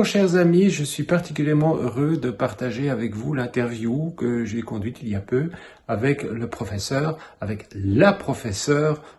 Bonjour chers amis, je suis particulièrement heureux de partager avec vous l'interview que j'ai conduite il y a peu avec la professeure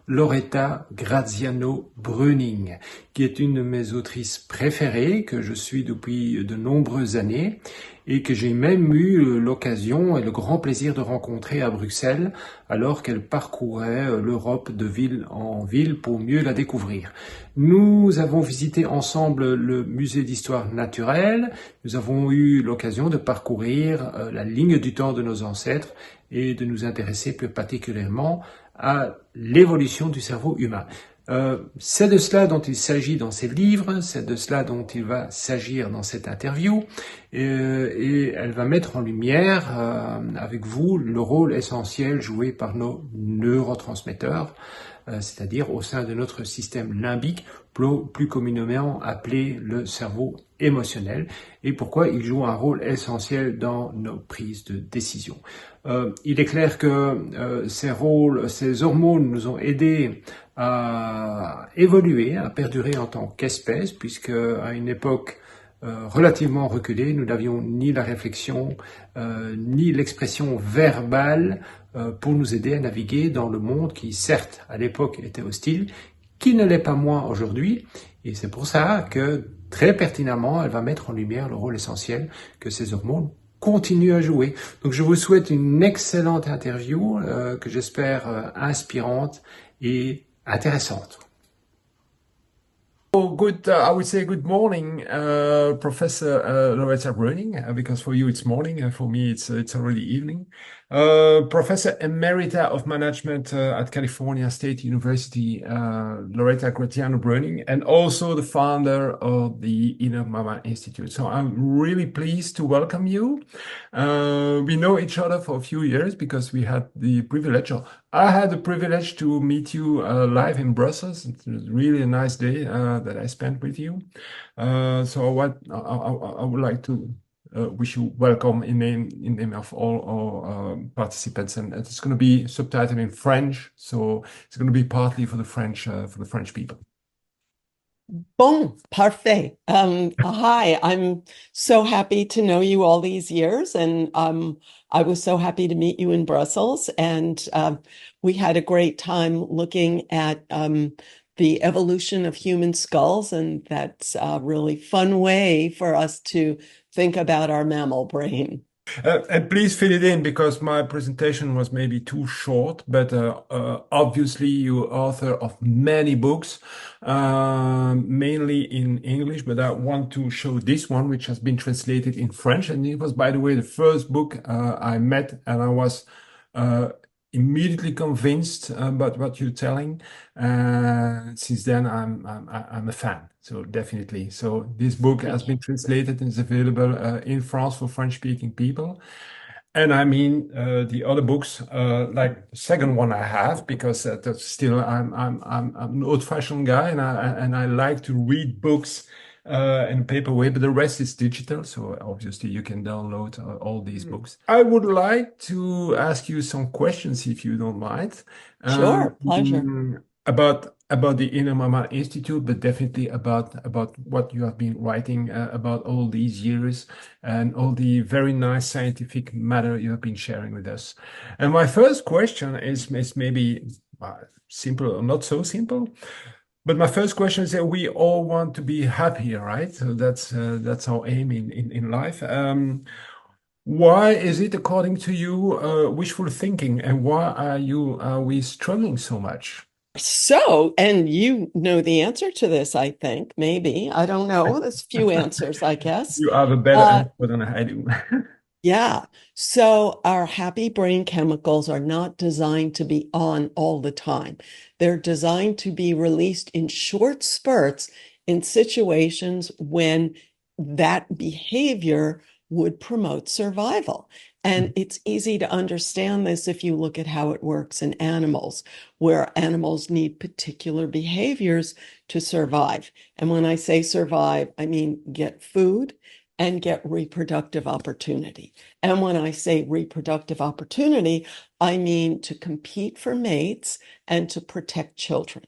Loretta Graziano Breuning, qui est une de mes autrices préférées, que je suis depuis de nombreuses années et que j'ai même eu l'occasion et le grand plaisir de rencontrer à Bruxelles alors qu'elle parcourait l'Europe de ville en ville pour mieux la découvrir. Nous avons visité ensemble le musée d'histoire naturelle, nous avons eu l'occasion de parcourir la ligne du temps de nos ancêtres et de nous intéresser plus particulièrement à l'évolution du cerveau humain. C'est de cela dont il s'agit dans ces livres, c'est de cela dont il va s'agir dans cette interview, et elle va mettre en lumière avec vous le rôle essentiel joué par nos neurotransmetteurs, c'est-à-dire au sein de notre système limbique, plus communément appelé le cerveau émotionnel, et pourquoi il joue un rôle essentiel dans nos prises de décision. Il est clair que ces hormones nous ont aidés à évoluer, à perdurer en tant qu'espèce, puisque à une époque relativement reculée, nous n'avions ni la réflexion, ni l'expression verbale pour nous aider à naviguer dans le monde qui, certes, à l'époque était hostile, qui ne l'est pas moins aujourd'hui, et c'est pour ça que, très pertinemment, elle va mettre en lumière le rôle essentiel que ces hormones continuent à jouer. Donc je vous souhaite une excellente interview que j'espère inspirante et intéressante. Oh, I would say good morning, Professor Loretta Breuning, because for you it's morning, and for me it's already evening. Professor Emerita of Management at California State University, Loretta Graziano Breuning, and also the founder of the Inner Mammal Institute. So I'm really pleased to welcome you. We know each other for a few years because we had the privilege, or I had the privilege to meet you live in Brussels. It was really a nice day that I spent with you. So I would like to wish you welcome in name of all our participants, and it's going to be subtitled in French, so it's going to be partly for the French people. Bon, parfait. Hi, I'm so happy to know you all these years, and I was so happy to meet you in Brussels, and we had a great time looking at the evolution of human skulls, and that's a really fun way for us to think about our mammal brain. And please fill it in because my presentation was maybe too short, but obviously you're author of many books, mainly in English, but I want to show this one, which has been translated in French. And it was, by the way, the first book I met, and I was immediately convinced about what you're telling. Since then, I'm a fan. So definitely. So this book has been translated and is available in France for French-speaking people. And I mean the other books, like the second one I have, because that's still I'm an old-fashioned guy, and I like to read books in paper way, but the rest is digital. So obviously you can download all these books. I would like to ask you some questions if you don't mind. Sure, pleasure. About the Inner Mammal Institute, but definitely about what you have been writing about all these years and all the very nice scientific matter you have been sharing with us. And my first question is maybe simple or not so simple. But my first question is that we all want to be happier, right? So that's our aim in life. Why is it, according to you, wishful thinking, and why are we struggling so much? So, and you know the answer to this, I think, maybe. I don't know. There's a few answers, I guess. You have a better answer than I do. Yeah. So our happy brain chemicals are not designed to be on all the time. They're designed to be released in short spurts in situations when that behavior would promote survival. And it's easy to understand this if you look at how it works in animals, where animals need particular behaviors to survive. And when I say survive, I mean get food and get reproductive opportunity. And when I say reproductive opportunity, I mean to compete for mates and to protect children.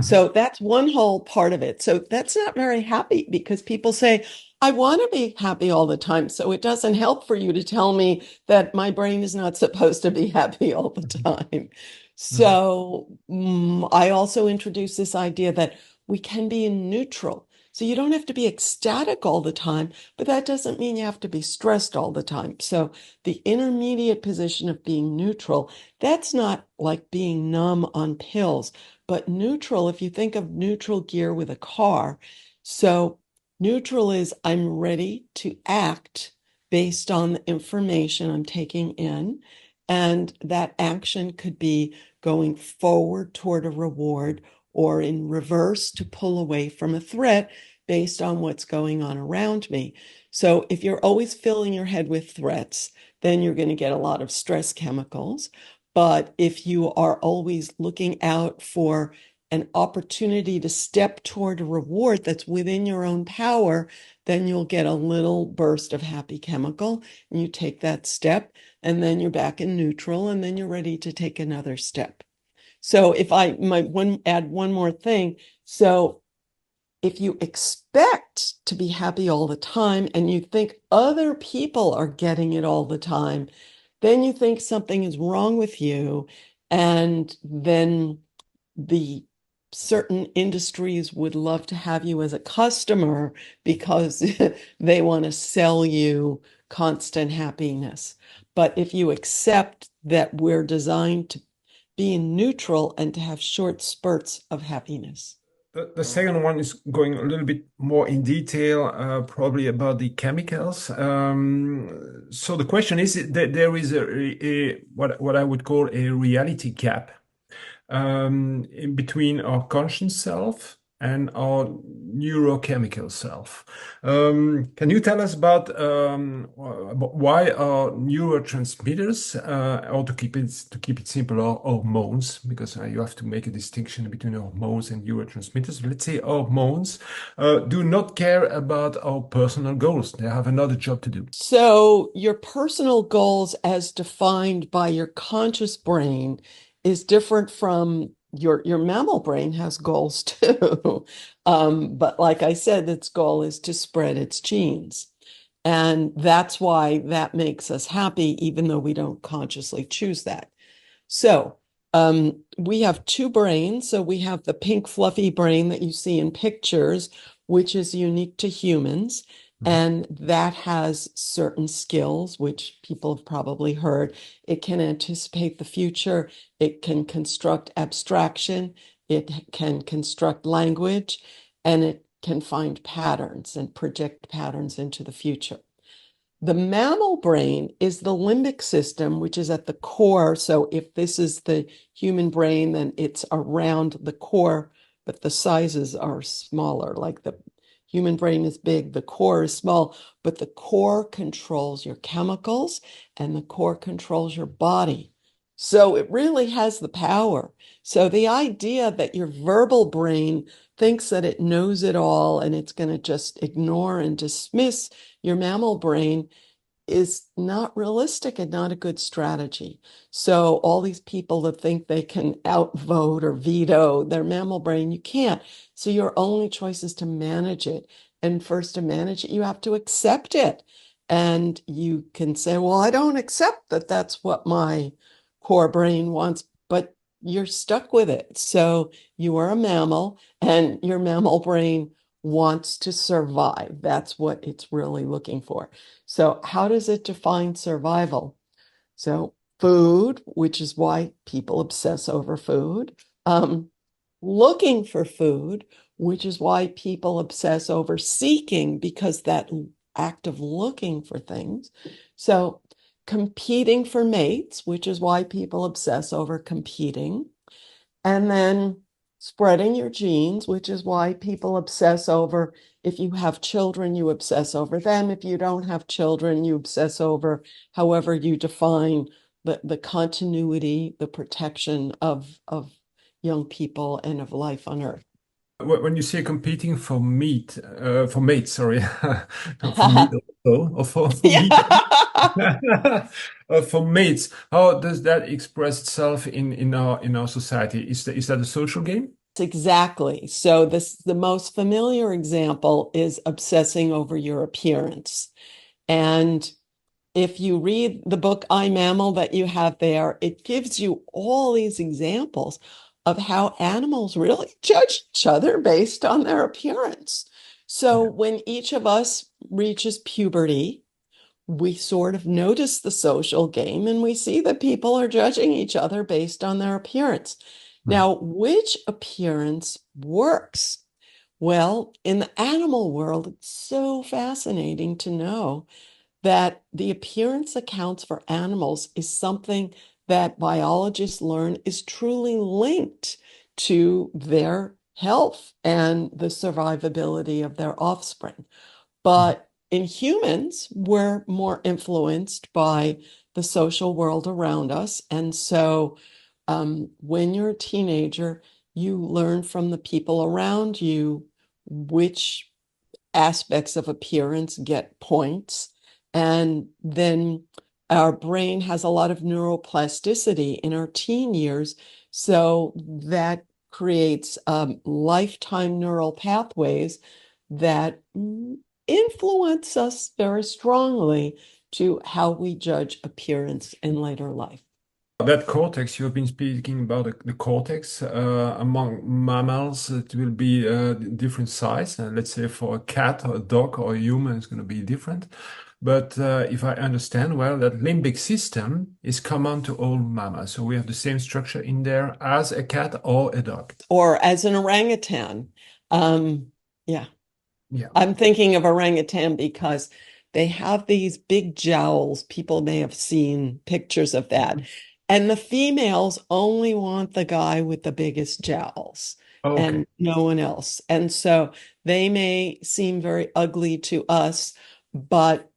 So that's one whole part of it. So that's not very happy because people say, I want to be happy all the time. So it doesn't help for you to tell me that my brain is not supposed to be happy all the time. Mhm. So I also introduce this idea that we can be in neutral. So you don't have to be ecstatic all the time, but that doesn't mean you have to be stressed all the time. So the intermediate position of being neutral, that's not like being numb on pills, but neutral, if you think of neutral gear with a car. So neutral is I'm ready to act based on the information I'm taking in. And that action could be going forward toward a reward or in reverse to pull away from a threat based on what's going on around me. So if you're always filling your head with threats, then you're going to get a lot of stress chemicals. But if you are always looking out for an opportunity to step toward a reward that's within your own power, then you'll get a little burst of happy chemical and you take that step and then you're back in neutral and then you're ready to take another step. So if I might add one more thing. So if you expect to be happy all the time and you think other people are getting it all the time, then you think something is wrong with you. And then the certain industries would love to have you as a customer because they want to sell you constant happiness. But if you accept that we're designed to be in neutral and to have short spurts of happiness. The second one is going a little bit more in detail, probably about the chemicals. So the question is that there is what I would call a reality gap in between our conscious self and our neurochemical self. Can you tell us about why our neurotransmitters, or to keep it simple, are hormones? Because you have to make a distinction between hormones and neurotransmitters. Let's say hormones do not care about our personal goals; they have another job to do. So, your personal goals, as defined by your conscious brain, is different from your mammal brain has goals too. But like I said, its goal is to spread its genes. And that's why that makes us happy, even though we don't consciously choose that. So, we have two brains. So, we have the pink, fluffy brain that you see in pictures, which is unique to humans. Mhm. And that has certain skills, which people have probably heard. It can anticipate the future, it can construct abstraction, it can construct language, and it can find patterns and project patterns into the future. The mammal brain is the limbic system, which is at the core. So if this is the human brain, then it's around the core, but the sizes are smaller. Like the human brain is big, the core is small, but the core controls your chemicals and the core controls your body. So it really has the power. So the idea that your verbal brain thinks that it knows it all and it's going to just ignore and dismiss your mammal brain is not realistic and not a good strategy. So all these people that think they can outvote or veto their mammal brain, you can't. So your only choice is to manage it. And first to manage it, you have to accept it. And you can say, well, I don't accept that that's what my core brain wants, but you're stuck with it. So you are a mammal and your mammal brain wants to survive. That's what it's really looking for. So, how does it define survival? So, food, which is why people obsess over food, um, looking for food, which is why people obsess over seeking, because that act of looking for things. So, competing for mates, which is why people obsess over competing. And then spreading your genes, which is why people obsess over if you have children, you obsess over them. If you don't have children, you obsess over however you define the continuity, the protection of young people and of life on Earth. When you say competing for mates, sorry, not for meat also, or for meat, Yeah. for mates, how does that express itself in our society? Is that a social game? Exactly. So the most familiar example is obsessing over your appearance. And if you read the book I, Mammal that you have there, it gives you all these examples of how animals really judge each other based on their appearance. So Yeah. when each of us reaches puberty, we sort of notice the social game and we see that people are judging each other based on their appearance. Mm. Now, which appearance works? Well, in the animal world, it's so fascinating to know that the appearance accounts for animals is something that biologists learn is truly linked to their health and the survivability of their offspring. Mm. But in humans, we're more influenced by the social world around us. And so when you're a teenager, you learn from the people around you which aspects of appearance get points. And then our brain has a lot of neuroplasticity in our teen years. So that creates lifetime neural pathways that influence us very strongly to how we judge appearance in later life. That cortex, you have been speaking about the cortex. Among mammals, it will be different size. Let's say for a cat or a dog or a human, it's going to be different. But if I understand well, that limbic system is common to all mammals. So we have the same structure in there as a cat or a dog. Or as an orangutan. Yeah. Yeah. I'm thinking of orangutan because they have these big jowls. People may have seen pictures of that. And the females only want the guy with the biggest jowls Okay. and no one else. And so they may seem very ugly to us, but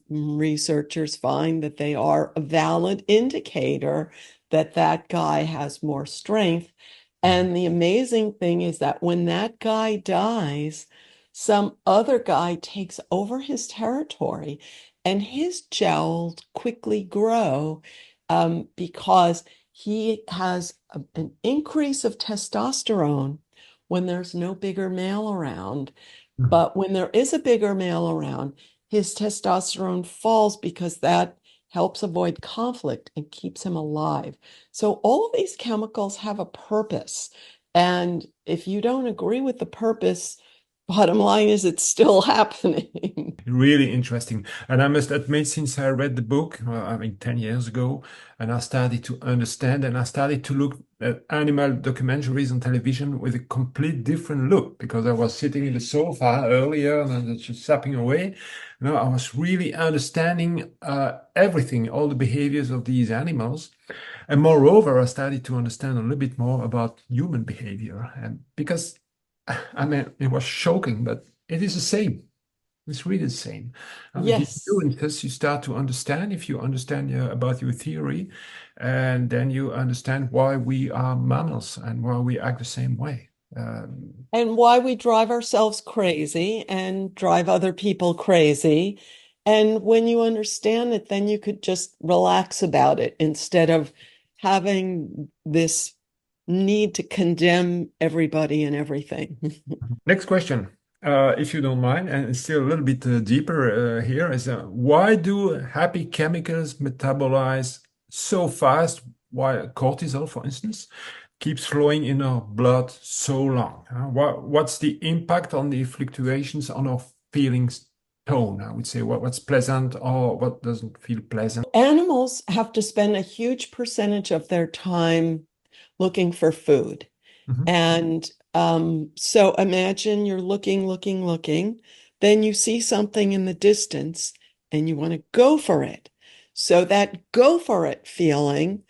researchers find that they are a valid indicator that that guy has more strength. And the amazing thing is that when that guy dies, some other guy takes over his territory and his jowls quickly grow because he has an increase of testosterone when there's no bigger male around. Mhm. But when there is a bigger male around, his testosterone falls because that helps avoid conflict and keeps him alive. So all of these chemicals have a purpose. And if you don't agree with the purpose, bottom line is it's still happening. Really interesting. And I must admit, since I read the book, I mean, 10 years ago, and I started to understand and I started to look at animal documentaries on television with a complete different look because I was sitting in the sofa earlier and just zapping away. You know, I was really understanding everything, all the behaviors of these animals. And moreover, I started to understand a little bit more about human behavior. And because, I mean, it was shocking, but it is the same. It's really the same. I mean, these Yes. nuances you start to understand if you understand about your theory, and then you understand why we are mammals and why we act the same way. And why we drive ourselves crazy and drive other people crazy. And when you understand it, then you could just relax about it instead of having this need to condemn everybody and everything. Next question, if you don't mind, and it's still a little bit deeper here, is why do happy chemicals metabolize so fast while cortisol, for instance, keeps flowing in our blood so long? What's the impact on the fluctuations on our feelings tone? I would say what's pleasant or what doesn't feel pleasant. Animals have to spend a huge percentage of their time looking for food. Mhm. And so imagine you're looking, then you see something in the distance and you want to go for it. So that go for it feeling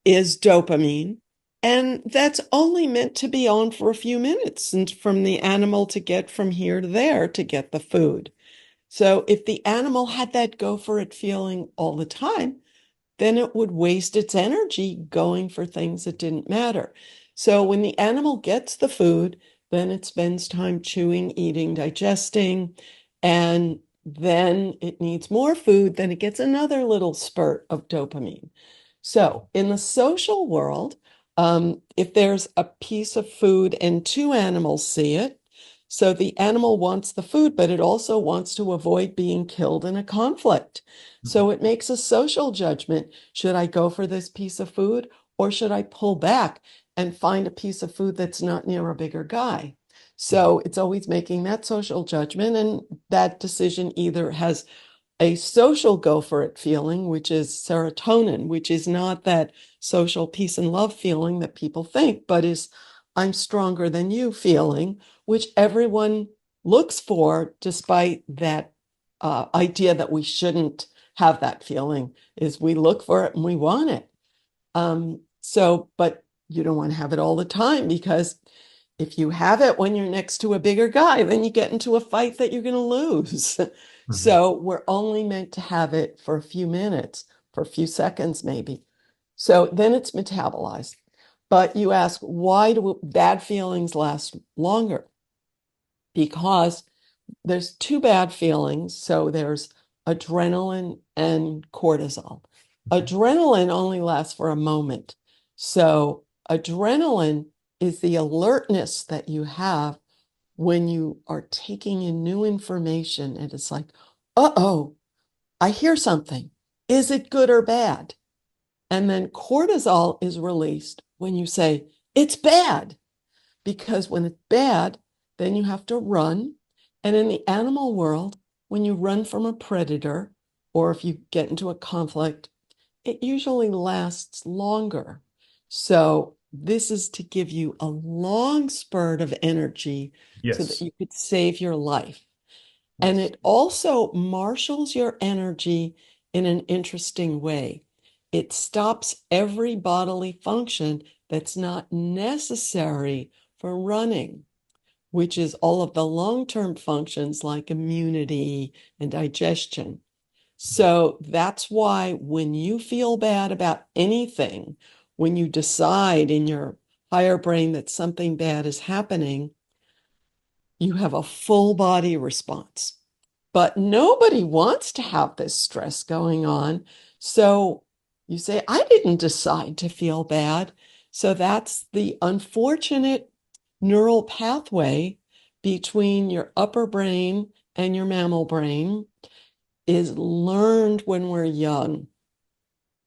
is dopamine. And that's only meant to be on for a few minutes and from the animal to get from here to there to get the food. So if the animal had that go for it feeling all the time, then it would waste its energy going for things that didn't matter. So when the animal gets the food, then it spends time chewing, eating, digesting, and then it needs more food, then it gets another little spurt of dopamine. So in the social world, If there's a piece of food and two animals see it, so the animal wants the food, but it also wants to avoid being killed in a conflict. So it makes a social judgment. Should I go for this piece of food or should I pull back and find a piece of food that's not near a bigger guy? So it's always making that social judgment, and that decision either has a social go for it feeling, which is serotonin, which is not that social peace and love feeling that people think, but is I'm stronger than you feeling, which everyone looks for, despite that idea that we shouldn't have that feeling, is we look for it and we want it. But you don't want to have it all the time, because if you have it when you're next to a bigger guy, then you get into a fight that you're going to lose. So we're only meant to have it for a few minutes, for a few seconds, maybe. So then it's metabolized. But you ask, why do bad feelings last longer? Because there's two bad feelings. So there's adrenaline and cortisol. Adrenaline only lasts for a moment. So adrenaline is the alertness that you have when you are taking in new information, and it's like, uh-oh, I hear something. Is it good or bad? And then cortisol is released when you say, it's bad. Because when it's bad, then you have to run. And in the animal world, when you run from a predator, or if you get into a conflict, it usually lasts longer. So this is to give you a long spurt of energy so that Yes. you could save your life. And Yes. it also marshals your energy in an interesting way. It stops every bodily function that's not necessary for running, which is all of the long-term functions like immunity and digestion. So that's why when you feel bad about anything, when you decide in your higher brain that something bad is happening, you have a full body response. But nobody wants to have this stress going on. So you say, I didn't decide to feel bad. So that's the unfortunate neural pathway between your upper brain and your mammal brain is learned when we're young.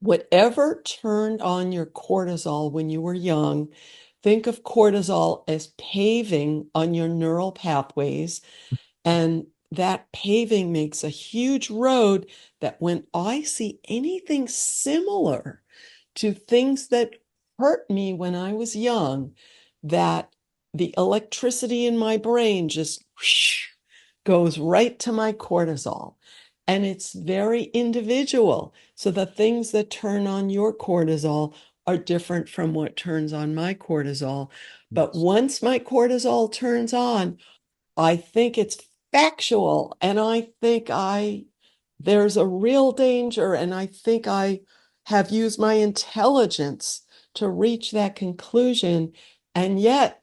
Whatever turned on your cortisol when you were young, think of cortisol as paving on your neural pathways. And that paving makes a huge road that when I see anything similar to things that hurt me when I was young, that the electricity in my brain just whoosh, goes right to my cortisol. And it's very individual. So the things that turn on your cortisol are different from what turns on my cortisol. But Yes. once my cortisol turns on, I think it's factual, and I think there's a real danger, and I think I have used my intelligence to reach that conclusion. And yet,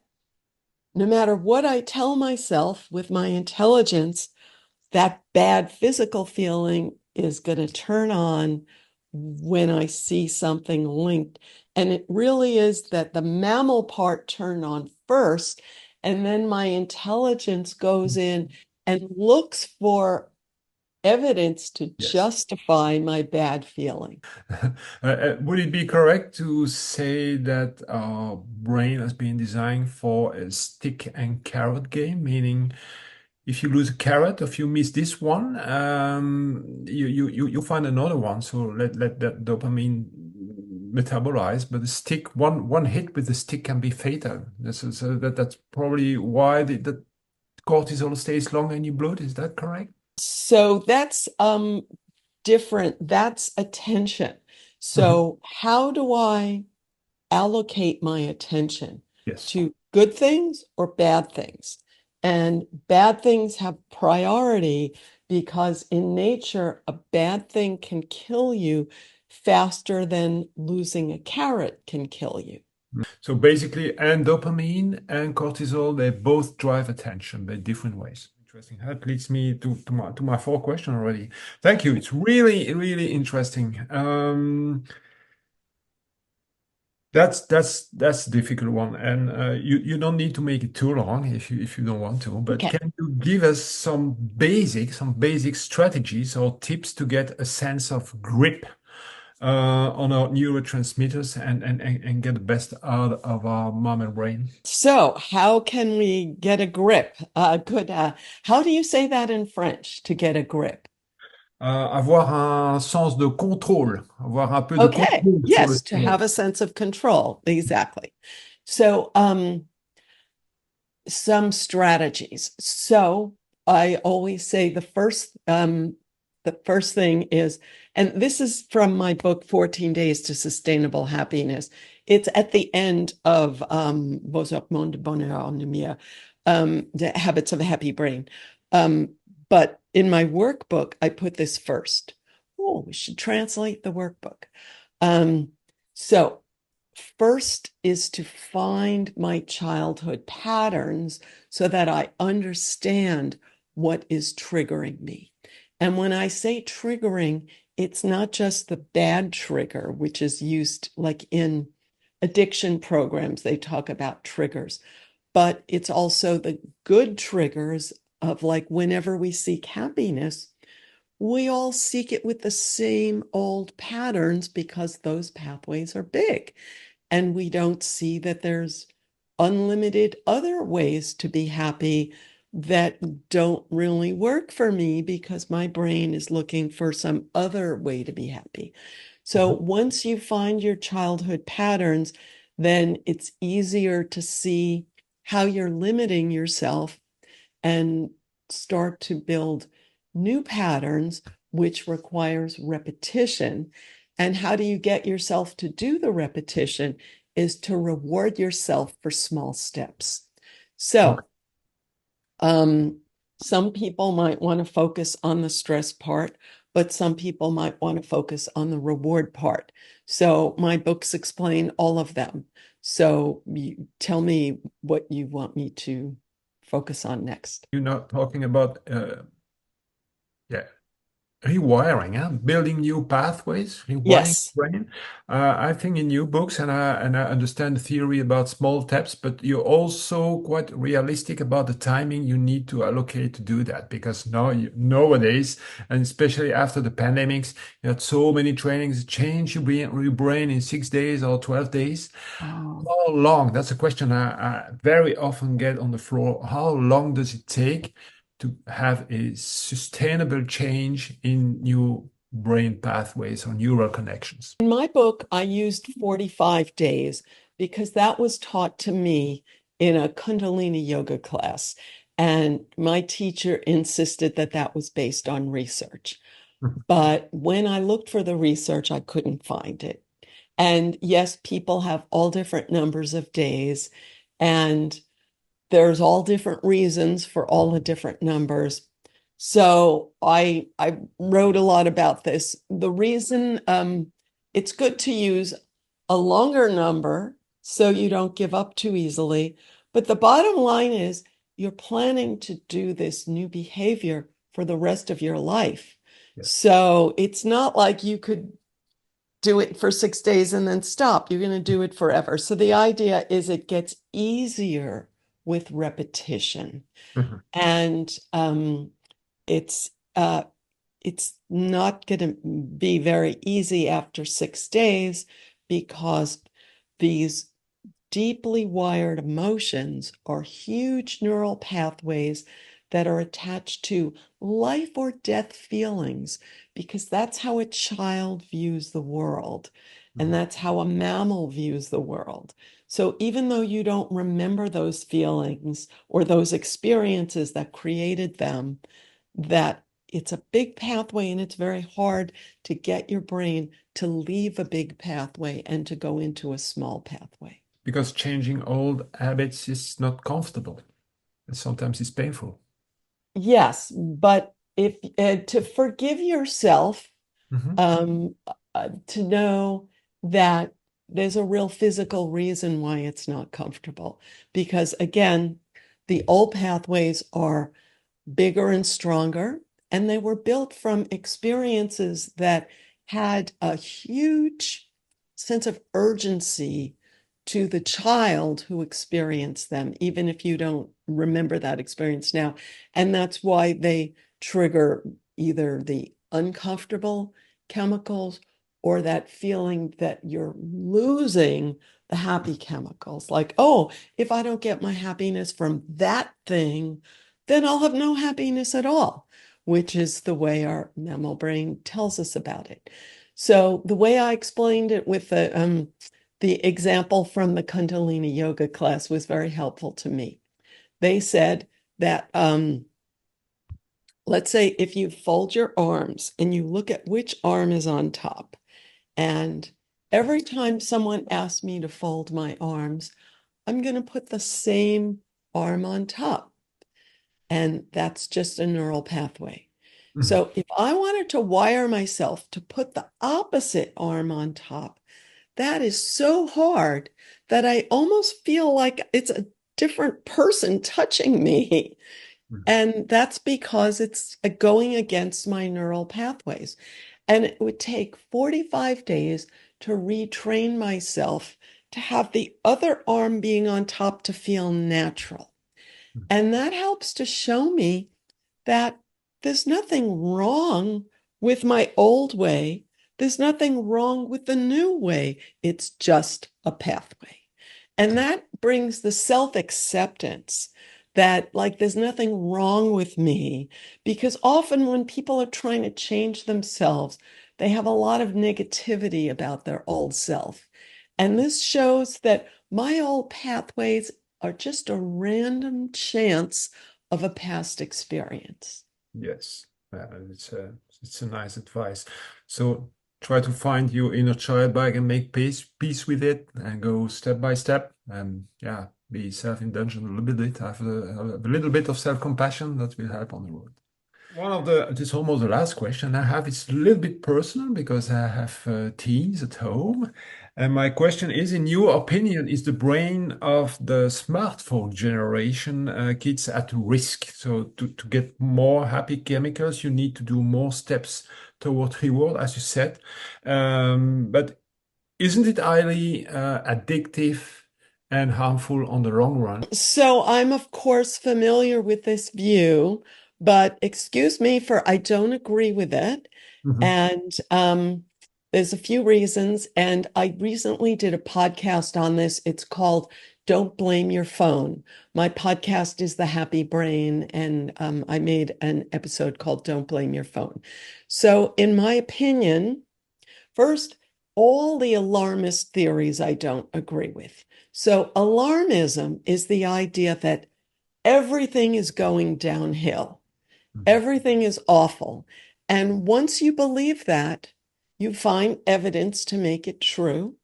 no matter what I tell myself with my intelligence, that bad physical feeling is going to turn on when I see something linked. And it really is that the mammal part turned on first, and then my intelligence goes in and looks for evidence to Yes. justify my bad feeling. Would it be correct to say that our brain has been designed for a stick and carrot game, meaning if you lose a carrot, if you miss this one, you find another one. So let that dopamine metabolize, but the stick, one hit with the stick can be fatal. So that's probably why the cortisol stays long in your blood. Is that correct? So that's different. That's attention. Mhm. So how do I allocate my attention Yes. to good things or bad things? And bad things have priority because in nature, a bad thing can kill you faster than losing a carrot can kill you. So basically, and dopamine and cortisol, they both drive attention, but different ways. Interesting. That leads me to my fourth question already. Thank you. It's really, really interesting. That's a difficult one, and you don't need to make it too long if you don't want to. But Okay. can you give us some basic strategies or tips to get a sense of grip on our neurotransmitters and get the best out of our mom and brain? So, how can we get a grip? How do you say that in French, to get a grip? Avoir un sens de contrôle, avoir un peu de Okay. contrôle sur le Yes, to cerveau. have a sense of control. Exactly. So, some strategies. So, I always say the first thing is, and this is from my book, 14 Days to Sustainable Happiness. It's at the end of Vos Hormones de Bonheur en Lumière, The Habits of a Happy Brain. But in my workbook, I put this first. Oh, we should translate the workbook. So first is to find my childhood patterns so that I understand what is triggering me. And when I say triggering, it's not just the bad trigger, which is used like in addiction programs, they talk about triggers, but it's also the good triggers of like whenever we seek happiness, we all seek it with the same old patterns because those pathways are big. And we don't see that there's unlimited other ways to be happy that don't really work for me because my brain is looking for some other way to be happy. So once you find your childhood patterns, then it's easier to see how you're limiting yourself and start to build new patterns, which requires repetition. And how do you get yourself to do the repetition? Is to reward yourself for small steps. Okay. So, some people might want to focus on the stress part, but some people might want to focus on the reward part. So, my books explain all of them. So, you tell me what you want me to focus on next. You're not talking about yeah, rewiring, huh? Building new pathways, rewiring Yes. the brain. I think in your books, and I understand the theory about small steps, but you're also quite realistic about the timing you need to allocate to do that. Because nowadays, and especially after the pandemics, you had so many trainings change your brain in 6 days or 12 days. Oh. How long? That's a question I very often get on the floor. How long does it take to have a sustainable change in your brain pathways or neural connections? In my book, I used 45 days because that was taught to me in a Kundalini yoga class. And my teacher insisted that that was based on research. But when I looked for the research, I couldn't find it. And yes, people have all different numbers of days, and there's all different reasons for all the different numbers. So I wrote a lot about this. The reason it's good to use a longer number so you don't give up too easily. But the bottom line is you're planning to do this new behavior for the rest of your life. Yes. So it's not like you could do it for 6 days and then stop. You're going to do it forever. So the idea is it gets easier with repetition. Mhm. And it's uh, it's not going to be very easy after 6 days because these deeply wired emotions are huge neural pathways that are attached to life or death feelings, because that's how a child views the world. And Mhm. that's how a mammal views the world. So even though you don't remember those feelings or those experiences that created them, that it's a big pathway and it's very hard to get your brain to leave a big pathway and to go into a small pathway. Because changing old habits is not comfortable. And sometimes it's painful. Yes, but if to forgive yourself, Mhm. um, to know that there's a real physical reason why it's not comfortable. Because again, the old pathways are bigger and stronger, and they were built from experiences that had a huge sense of urgency to the child who experienced them, even if you don't remember that experience now. And that's why they trigger either the uncomfortable chemicals or that feeling that you're losing the happy chemicals. Like, oh, if I don't get my happiness from that thing, then I'll have no happiness at all, which is the way our mammal brain tells us about it. So the way I explained it with the example from the Kundalini yoga class was very helpful to me. They said that, let's say if you fold your arms and you look at which arm is on top, and every time someone asks me to fold my arms, I'm going to put the same arm on top. And that's just a neural pathway. Mhm. So if I wanted to wire myself to put the opposite arm on top, that is so hard that I almost feel like it's a different person touching me. Mhm. And that's because it's going against my neural pathways. And it would take 45 days to retrain myself to have the other arm being on top to feel natural. And that helps to show me that there's nothing wrong with my old way. There's nothing wrong with the new way. It's just a pathway. And that brings the self-acceptance that, like, there's nothing wrong with me. Because often when people are trying to change themselves, they have a lot of negativity about their old self. And this shows that my old pathways are just a random chance of a past experience. Yes, it's a nice advice. So try to find your inner child back and make peace with it, and go step by step. And yeah, be self-indulgent a little bit. Have a little bit of self-compassion that will help on the road. It's almost the last question I have. It's a little bit personal because I have teens at home. And my question is, in your opinion, is the brain of the smartphone generation kids at risk? So to get more happy chemicals, you need to do more steps toward reward, as you said. But isn't it highly addictive and harmful on the long run? So I'm, of course, familiar with this view, but excuse me for I don't agree with it. Mhm. And there's a few reasons. And I recently did a podcast on this. It's called Don't Blame Your Phone. My podcast is The Happy Brain, and I made an episode called Don't Blame Your Phone. So, in my opinion, first, all the alarmist theories I don't agree with. So, alarmism is the idea that everything is going downhill, Mhm. everything is awful. And once you believe that, you find evidence to make it true.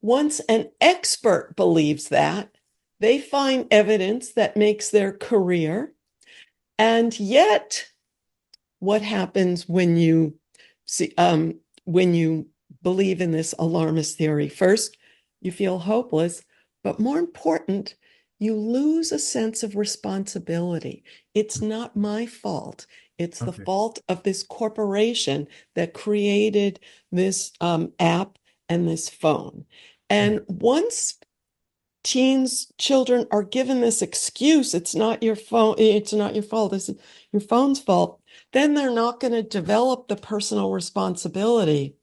Once an expert believes that, they find evidence that makes their career. And yet, what happens when you see when you believe in this alarmist theory? First, you feel hopeless, but more important, you lose a sense of responsibility. It's not my fault. It's the Okay. fault of this corporation that created this app and this phone. And once children are given this excuse, it's not your phone, it's not your fault, it's your phone's fault, then they're not going to develop the personal responsibility.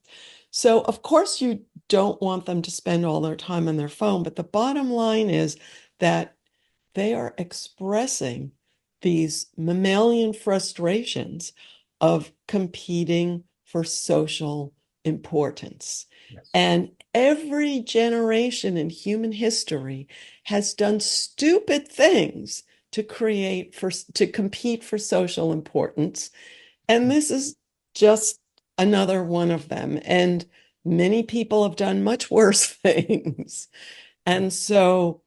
So, of course, you don't want them to spend all their time on their phone, but the bottom line is that they are expressing these mammalian frustrations of competing for social importance. Yes. And every generation in human history has done stupid things to compete for social importance. And this is just another one of them. And many people have done much worse things. And so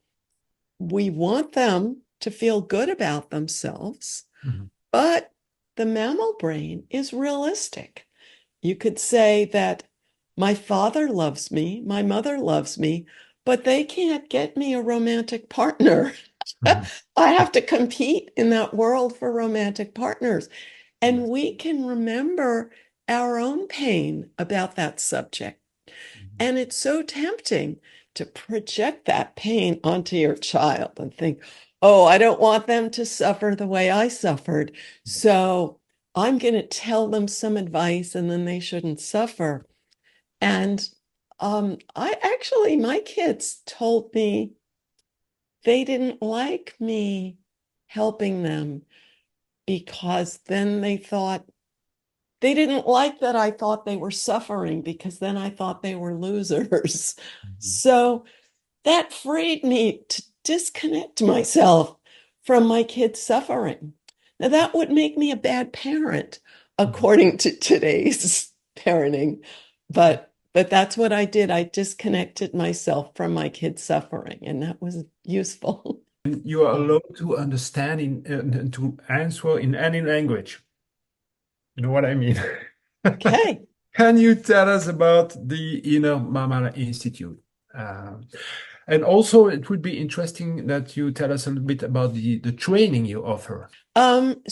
we want them to feel good about themselves, Mhm. but the mammal brain is realistic. You could say that my father loves me, my mother loves me, but they can't get me a romantic partner. Mhm. I have to compete in that world for romantic partners. And Yes. we can remember our own pain about that subject. And it's so tempting to project that pain onto your child and think, oh, I don't want them to suffer the way I suffered. So I'm going to tell them some advice and then they shouldn't suffer. And my kids told me they didn't like me helping them because then they thought they didn't like that I thought they were suffering because then I thought they were losers. So that freed me to disconnect myself from my kids' suffering. Now, that would make me a bad parent, according to today's parenting, but that's what I did. I disconnected myself from my kids' suffering, and that was useful. You are allowed to understand to answer in any language. You know what I mean? Okay. Can you tell us about the Inner Mammal Institute? And also, it would be interesting that you tell us a little bit about the training you offer. Well,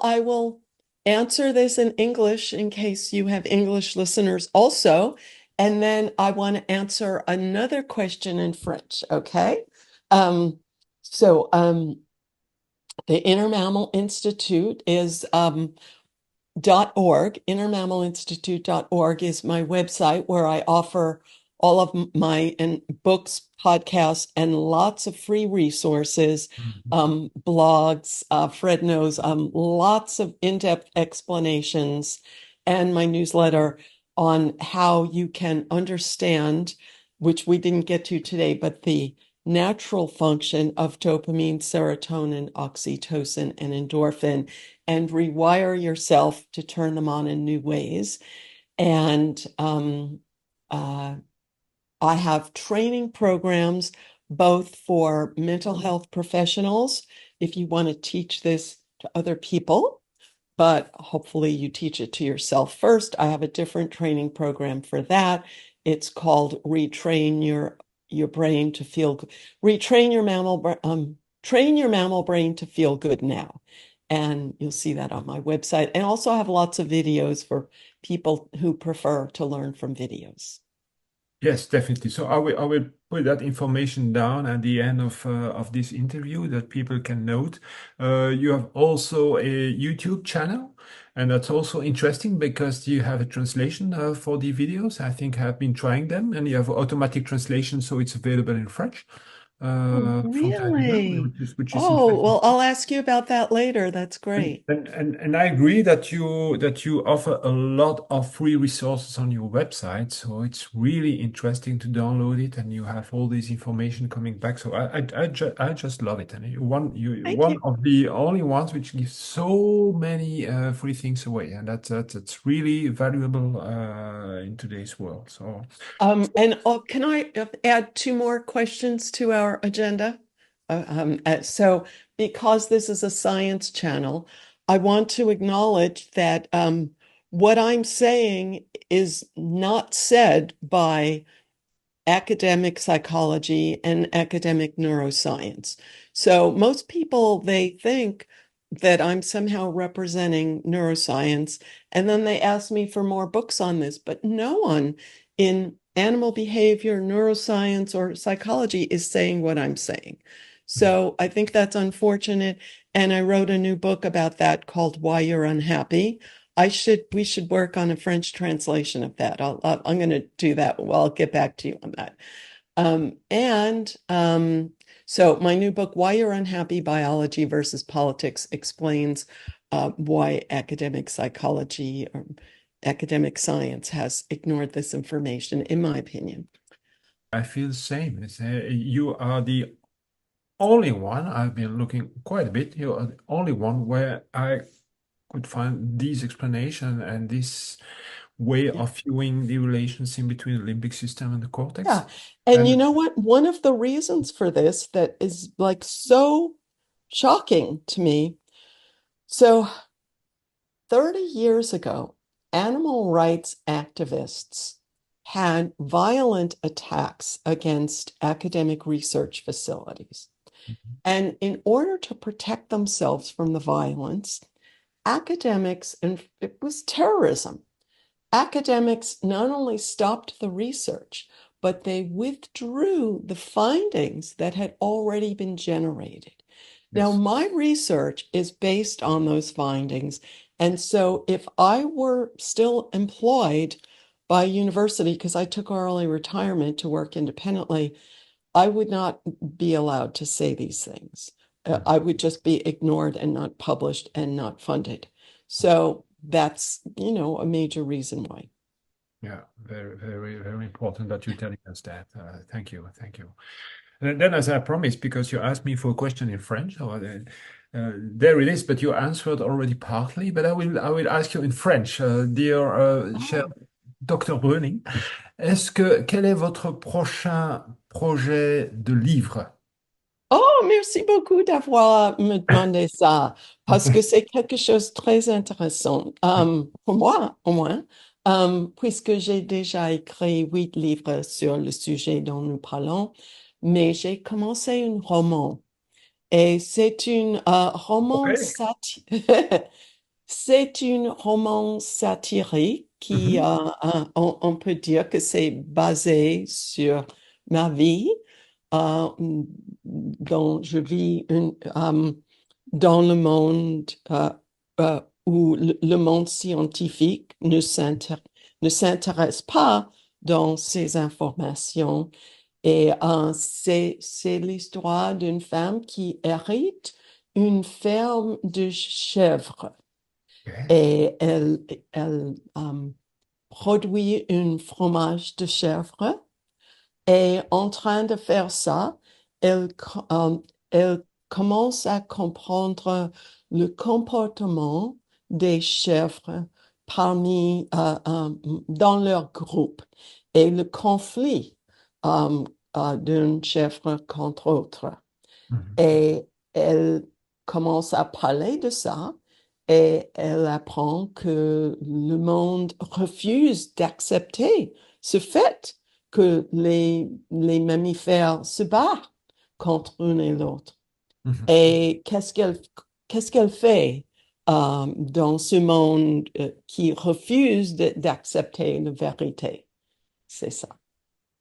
I will answer this in English in case you have English listeners also. And then I want to answer another question in French, okay? So, the Inner Mammal Institute is .org. Innermammalinstitute.org is my website where I offer all of my books, podcasts, and lots of free resources, blogs. Fred knows lots of in-depth explanations, and my newsletter on how you can understand, which we didn't get to today, but the natural function of dopamine, serotonin, ocytocin, and endorphin, and rewire yourself to turn them on in new ways. And I have training programs both for mental health professionals, if you want to teach this to other people, but hopefully you teach it to yourself first. I have a different training program for that. It's called Retrain Your Brain to Feel Good. Retrain your mammal Train your mammal brain to feel good now. And you'll see that on my website. And also I have lots of videos for people who prefer to learn from videos. Yes, definitely. So I will put that information down at the end of this interview that people can note. You have also a YouTube channel, and that's also interesting because you have a translation for the videos. I think I've been trying them, and you have automatic translation, so it's available in French Oh, from time to time, really? which is Oh, interesting. well, I'll ask you about that later. That's great. And I agree that you offer a lot of free resources on your website, so it's really interesting to download it, and you have all this information coming back. So I just love it, and Thank one you. of the only ones which gives so many free things away, and that's really valuable in today's world. So And can I add two more questions to our agenda? So, because this is a science channel, I want to acknowledge that what I'm saying is not said by academic psychology and academic neuroscience. So most people, they think that I'm somehow representing neuroscience, and then they ask me for more books on this, but no one in animal behavior, neuroscience, or psychology is saying what I'm saying. So I think that's unfortunate. And I wrote a new book about that called Why You're Unhappy. We should work on a French translation of that. I'm going to do that. Well, I'll get back to you on that. So my new book, Why You're Unhappy, Biology versus Politics, explains why academic psychology or academic science has ignored this information, in my opinion. I feel the same. You are the only one. I've been looking quite a bit. You are the only one where I could find this explanation and this way Yeah. of viewing the relations in between the limbic system and the cortex. Yeah. And you And know what? One of the reasons for this that is like so shocking to me. So 30 years ago, animal rights activists had violent attacks against academic research facilities. And in order to protect themselves from the violence, academics, and it was terrorism, academics not only stopped the research, but they withdrew the findings that had already been generated. Now, Yes. my research is based on those findings. And so if I were still employed by university, because I took early retirement to work independently, I would not be allowed to say these things. I would just be ignored and not published and not funded. So that's, a major reason why. Yeah, very, very, very important that you're telling us that. Thank you, thank you. And then, as I promised, because you asked me for a question in French, so, there it is, but you answered already partly. But I will ask you in French, dear cher Dr. Breuning. Quel est votre prochain projet de livre? Oh, merci beaucoup d'avoir me demandé ça, parce que c'est quelque chose de très intéressant, pour moi au moins, puisque j'ai déjà écrit 8 livres sur le sujet dont nous parlons, mais j'ai commencé un roman. Et c'est une roman Okay. c'est une roman satirique qui, Mhm. on peut dire que c'est basé sur ma vie, euh, dont je vis dans le monde où le monde scientifique ne s'intéresse pas dans ces informations. Et c'est l'histoire d'une femme qui hérite une ferme de chèvres Okay. et elle produit un fromage de chèvre. Et en train de faire ça, elle commence à comprendre le comportement des chèvres dans leur groupe et le conflit d'une chèvre contre autre. Mhm. Et elle commence à parler de ça et elle apprend que le monde refuse d'accepter ce fait que les mammifères se battent contre l'un et l'autre. Mhm. Et qu'est-ce qu'elle fait dans ce monde qui refuse d'accepter la vérité? C'est ça.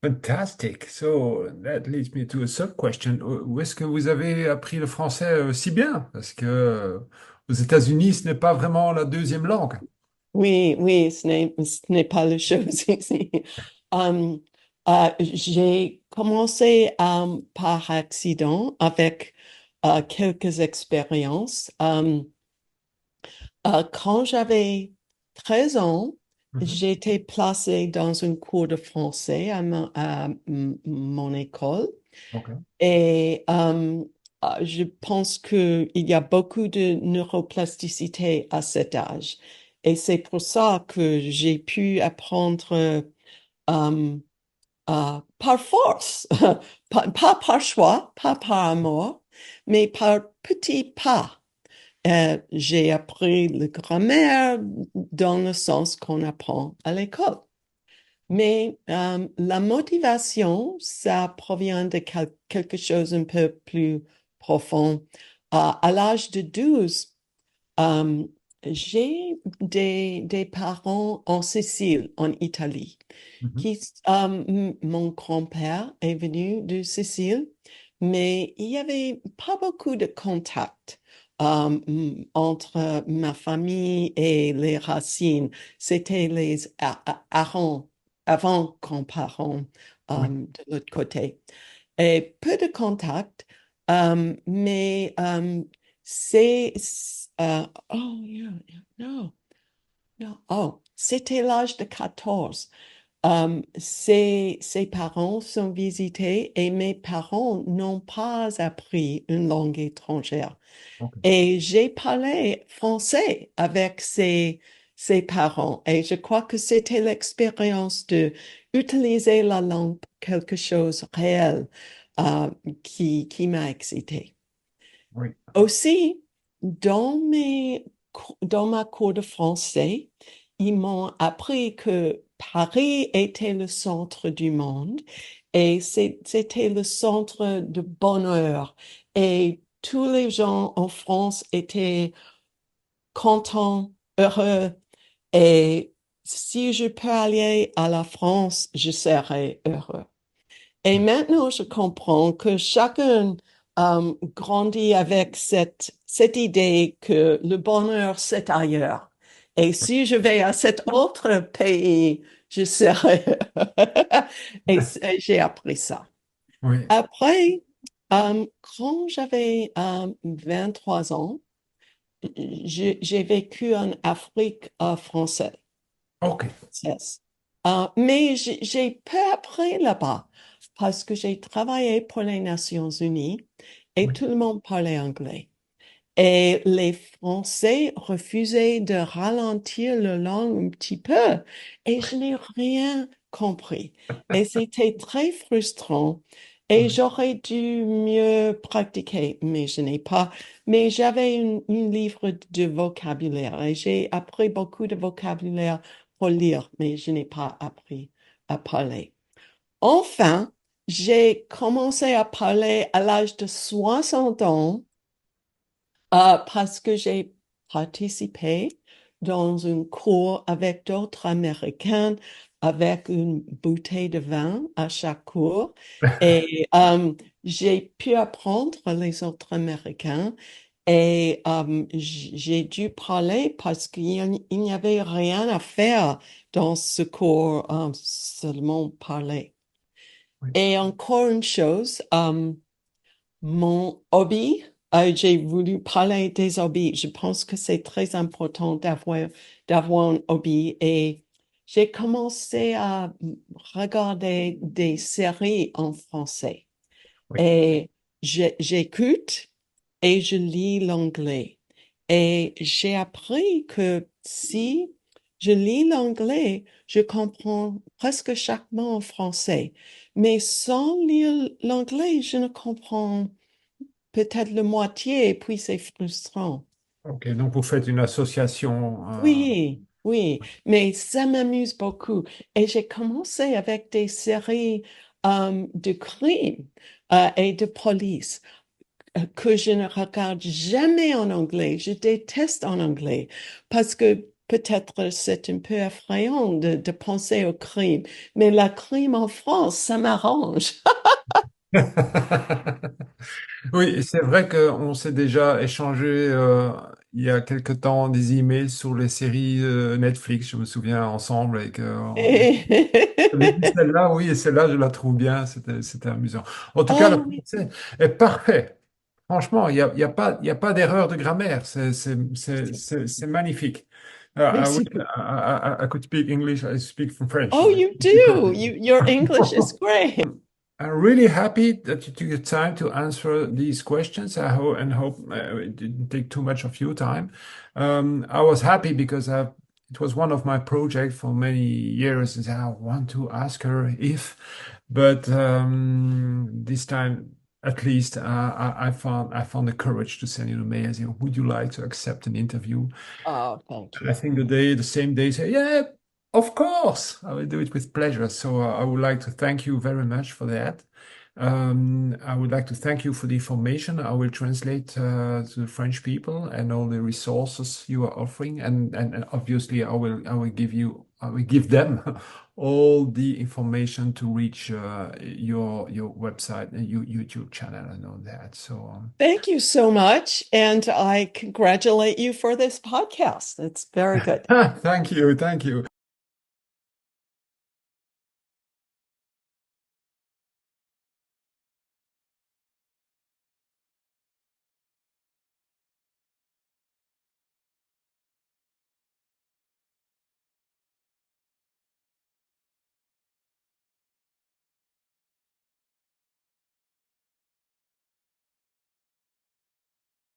Fantastic. So that leads me to a sub-question. Où est-ce que vous avez appris le français si bien? Parce que aux États-Unis, ce n'est pas vraiment la deuxième langue. Oui, oui, ce n'est pas la chose ici. Um, j'ai commencé par accident avec quelques expériences. Quand j'avais 13 ans, Mhm. j'ai été placée dans un cours de français à mon école. Okay. Et je pense qu'il y a beaucoup de neuroplasticité à cet âge. Et c'est pour ça que j'ai pu apprendre euh, par force, pas par choix, pas par amour, mais par petits pas. J'ai appris le grammaire dans le sens qu'on apprend à l'école. Mais la motivation, ça provient de quelque chose un peu plus profond. À l'âge de 12, euh, j'ai des parents en Sicile, en Italie. Mhm. Mon grand-père est venu de Sicile, mais il n'y avait pas beaucoup de contact entre ma famille et les racines. C'était les avant-grands-parents Oui. de l'autre côté. Et peu de contact, mais oh, yeah, yeah, no, no. Oh, c'était l'âge de 14. Ses parents sont visités et mes parents n'ont pas appris une langue étrangère. Okay. Et j'ai parlé français avec ses parents et je crois que c'était l'expérience de utiliser la langue pour quelque chose de réel euh, qui m'a excitée. Oui. Aussi, dans ma cours de français, ils m'ont appris que Paris était le centre du monde et c'était le centre de bonheur. Et tous les gens en France étaient contents, heureux et si je peux aller à la France, je serai heureux. Et maintenant, je comprends que chacun grandit avec cette idée que le bonheur, c'est ailleurs. Et si je vais à cet autre pays, je serai et j'ai appris ça. Oui. Après, quand j'avais 23 ans, j'ai vécu en Afrique française. OK. Yes. Mais j'ai peu appris là-bas parce que j'ai travaillé pour les Nations Unies et Oui. tout le monde parlait anglais. Et les Français refusaient de ralentir la langue un petit peu et je n'ai rien compris. Et c'était très frustrant. Et Oui. j'aurais dû mieux pratiquer, mais je n'ai pas. Mais j'avais un livre de vocabulaire et j'ai appris beaucoup de vocabulaire pour lire, mais je n'ai pas appris à parler. Enfin, j'ai commencé à parler à l'âge de 60 ans parce que j'ai participé dans un cours avec d'autres Américains avec une bouteille de vin à chaque cours et j'ai pu apprendre les autres Américains et j'ai dû parler parce qu'il n'y avait rien à faire dans ce cours, seulement parler. Oui. Et encore une chose, mon hobby, j'ai voulu parler des hobbies. Je pense que c'est très important d'avoir un hobby et j'ai commencé à regarder des séries en français Oui. et j'écoute et je lis l'anglais. Et j'ai appris que si je lis l'anglais, je comprends presque chaque mot en français. Mais sans lire l'anglais, je ne comprends peut-être la moitié et puis c'est frustrant. OK. Donc, vous faites une association. Oui, oui, mais ça m'amuse beaucoup. Et j'ai commencé avec des séries de crimes et de police que je ne regarde jamais en anglais. Je déteste en anglais parce que peut-être c'est un peu effrayant de penser au crime, mais la crime en France, ça m'arrange. Oui, c'est vrai qu'on s'est déjà échangé il y a quelque temps des emails sur les séries Netflix, je me souviens ensemble, et que j'avais vu celle-là, oui, et celle-là, je la trouve bien, c'était amusant. En tout cas, le Oh oui, français est parfait. Franchement, il y a pas d'erreur de grammaire, c'est magnifique. merci beaucoup. I could speak English, I speak French. Oh, you do. Your English is great. I'm really happy that you took the time to answer these questions. I hope and hope it didn't take too much of your time. I was happy because it was one of my projects for many years. Is I want to ask her if, but this time at least I found the courage to send you a mail. I said, would you like to accept an interview? Oh, thank I you. think the same day, say, yeah, of course, I will do it with pleasure. So I would like to thank you very much for that. I would like to thank you for the information. I will translate to the French people and all the resources you are offering, and obviously I will give them all the information to reach your website and your YouTube channel and all that. So Thank you so much. And I congratulate you for this podcast. It's very good. thank you, thank you.